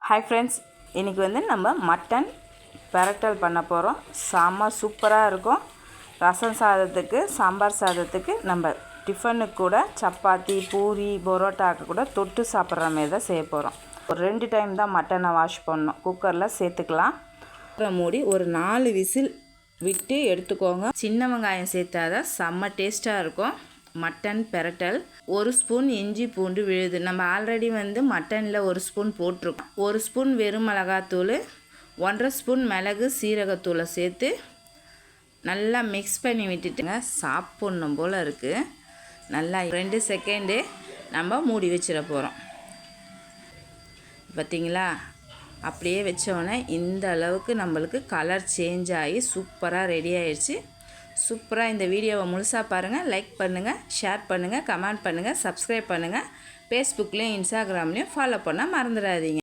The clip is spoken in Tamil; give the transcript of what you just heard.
ஹாய் ஃப்ரெண்ட்ஸ், இன்றைக்கி நம்ம மட்டன் பெரட்டல் பண்ண போகிறோம். செம்ம சூப்பராக இருக்கும். ரசம் சாதத்துக்கு, சாம்பார் சாதத்துக்கு, நம்ம டிஃபனுக்கு கூட, சப்பாத்தி, பூரி, பரோட்டாவுக்கு கூட தொட்டு சாப்பிட்ற மாரி தான் செய்ய போகிறோம். ஒரு 2 டைம் தான் மட்டனை வாஷ் பண்ணணும். குக்கரில் சேர்த்துக்கலாம். மூடி ஒரு 4 விசில் விட்டு எடுத்துக்கோங்க. சின்ன வெங்காயம் சேர்த்தா தான் செம்ம டேஸ்ட்டாக இருக்கும். மட்டன் பெரட்டல். 1 ஸ்பூன் இஞ்சி பூண்டு விழுது. நம்ம ஆல்ரெடி மட்டனில் 1 ஸ்பூன் போட்டிருக்கோம். 1 ஸ்பூன் வெறும் மிளகாத்தூள், 1.5 ஸ்பூன் மிளகு சீரகத்தூளை சேர்த்து நல்லா மிக்ஸ் பண்ணி விட்டுட்டுங்க. சாப்பிட்ணும் போல் இருக்குது. நல்லா 2 செகண்டு நம்ம மூடி வச்சிட போகிறோம். பார்த்திங்களா, அப்படியே வச்சோடனே இந்த அளவுக்கு நம்மளுக்கு கலர் சேஞ்ச் ஆகி சூப்பராக ரெடி ஆயிடுச்சு. சூப்பராக இந்த வீடியோவை முழுசாக பாருங்கள். லைக் பண்ணுங்கள், ஷேர் பண்ணுங்கள், கமெண்ட் பண்ணுங்கள், சப்ஸ்கிரைப் பண்ணுங்கள். ஃபேஸ்புக்லேயும் இன்ஸ்டாகிராம்லேயும் ஃபாலோ பண்ண மறந்துடாதீங்க.